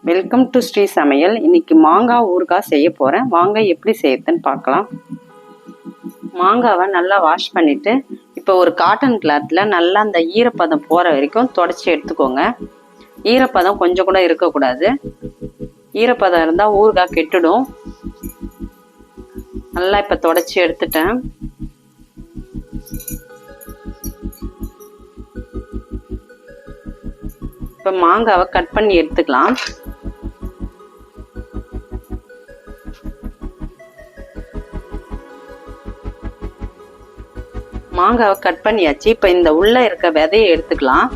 Welcome to Sri சமையல். இன்னைக்கு மாங்காய் ஊறுகாய் செய்ய போகிறேன். வாங்க எப்படி செய்யறதுன்னு பார்க்கலாம். மாங்காவை நல்லா வாஷ் பண்ணிவிட்டு இப்போ ஒரு காட்டன் கிளாத்தில் நல்லா அந்த ஈரப்பதம் போகிற வரைக்கும் தொடச்சி எடுத்துக்கோங்க. ஈரப்பதம் கொஞ்சம் கூட இருக்கக்கூடாது. ஈரப்பதம் இருந்தால் ஊறுகாய் கெட்டுடும். நல்லா இப்போ தொடச்சி எடுத்துட்டேன். இப்போ மாங்காவை கட் பண்ணி எடுத்துக்கலாம். மாங்காவை கட் பண்ணியாச்சு. இப்போ இந்த உள்ள இருக்க விதையை எடுத்துக்கலாம்.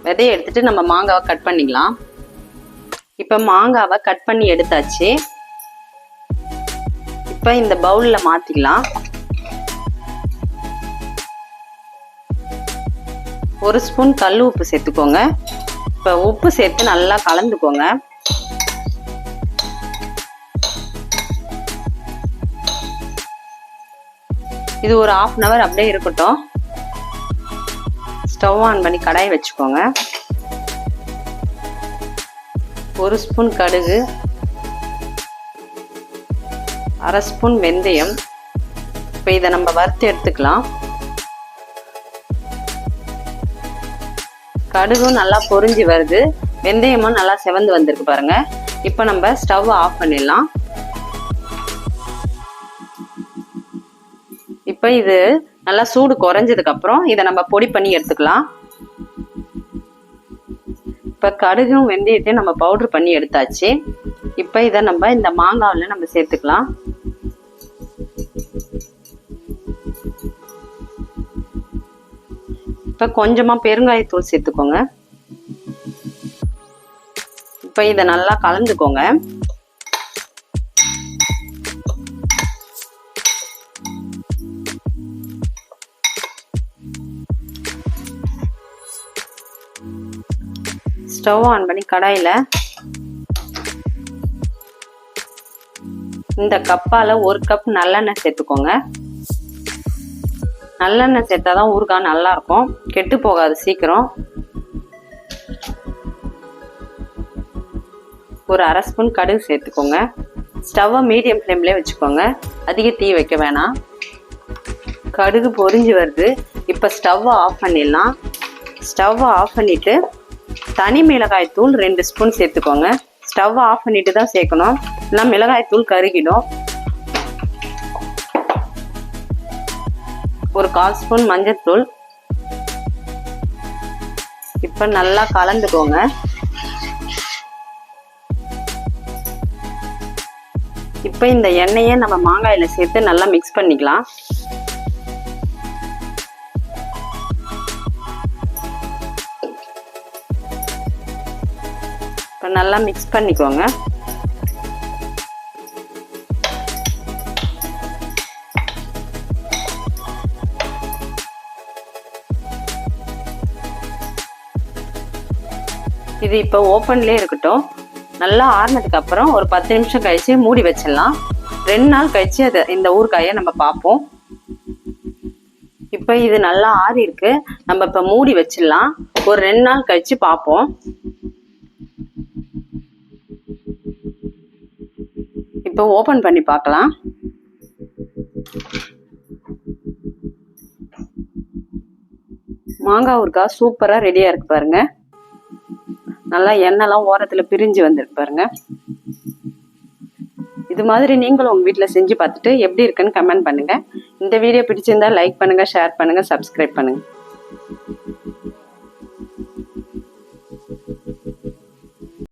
விதையை எடுத்துட்டு நம்ம மாங்காவை கட் பண்ணிக்கலாம். இப்போ மாங்காவை கட் பண்ணி எடுத்தாச்சு. இப்போ இந்த பவுல்ல மாத்திக்கலாம். ஒரு ஸ்பூன் கல் உப்பு சேர்த்துக்கோங்க. இப்போ உப்பு சேர்த்து நல்லா கலந்துக்கோங்க. இது ஒரு 1/2 hour அப்படியே இருக்கட்டும். ஸ்டவ் ஆன் பண்ணி கடாய் வச்சுக்கோங்க. 1 ஸ்பூன் கடுகு, 1/2 ஸ்பூன் வெந்தயம். இப்போ இதை நம்ம வறுத்து எடுத்துக்கலாம். கடுகும் நல்லா பொரிஞ்சு வருது, வெந்தயமும் நல்லா செவந்து வந்திருக்கு பாருங்க. இப்போ நம்ம ஸ்டவ் ஆஃப் பண்ணிடலாம். இப்போ இது நல்லா சூடு குறைஞ்சதுக்கு அப்புறம் இதை நம்ம பொடி பண்ணி எடுத்துக்கலாம். இப்போ கடுகும் வெந்தயத்தையும் நம்ம பவுடர் பண்ணி எடுத்தாச்சு. இப்போ இதை நம்ம இந்த மாங்காவில் நம்ம சேர்த்துக்கலாம். இப்போ கொஞ்சமாக பெருங்காயத்தூள் சேர்த்துக்கோங்க. இப்போ இதை நல்லா கலந்துக்கோங்க. ஸ்டவ் ஆன் பண்ணி கடாயில் இந்த கப்பால் 1 கப் நல்லெண்ணெய் சேர்த்துக்கோங்க. நல்லெண்ணெய் சேர்த்தாதான் ஊறுகாய் நல்லா இருக்கும், கெட்டு போகாது சீக்கிரம். ஒரு 1/2 ஸ்பூன் கடுகு சேர்த்துக்கோங்க. ஸ்டவ்வை மீடியம் ஃப்ளேம்லேயே வச்சுக்கோங்க, அதிக தீ வைக்க வேணாம். கடுகு பொரிஞ்சு வருது. இப்போ ஸ்டவ்வை ஆஃப் பண்ணிடலாம். ஸ்டவ்வை ஆஃப் பண்ணிவிட்டு தனி மிளகாய் தூள் 2 ஸ்பூன் சேர்த்துக்கோங்க. ஸ்டவ்வை ஆஃப் பண்ணிட்டு தான் சேர்க்கணும், இல்லைனா மிளகாய் தூள் கருகிடும். ஒரு 1/4 ஸ்பூன் மஞ்சள்தூள். இப்போ நல்லா கலந்துக்கோங்க. இப்போ இந்த எண்ணெயை நம்ம மாங்காயில சேர்த்து நல்லா மிக்ஸ் பண்ணிக்கலாம். இப்போ நல்லா மிக்ஸ் பண்ணிக்கோங்க. இது இப்போ ஓப்பன்லேயே இருக்கட்டும். நல்லா ஆறுனதுக்கு அப்புறம் ஒரு 10 நிமிஷம் கழிச்சு மூடி வச்சிடலாம். 2 நாள் கழிச்சு இந்த ஊறுகாயை நம்ம பார்ப்போம். இப்போ இது நல்லா ஆறி இருக்கு. நம்ம இப்போ மூடி வச்சிடலாம். ஒரு 2 நாள் கழிச்சு பார்ப்போம். இப்போ ஓப்பன் பண்ணி பார்க்கலாம். மாங்காய் ஊறுகாய் சூப்பராக ரெடியாக இருக்கு பாருங்க. நல்லா எண்ணெய்லாம் ஓரத்தில் பிரிஞ்சு வந்துருக்கு பாருங்க. இது மாதிரி நீங்களும் உங்கள் வீட்டில் செஞ்சு பார்த்துட்டு எப்படி இருக்குன்னு கமெண்ட் பண்ணுங்க. இந்த வீடியோ பிடிச்சிருந்தா லைக் பண்ணுங்க, ஷேர் பண்ணுங்க, சப்ஸ்கிரைப் பண்ணுங்க.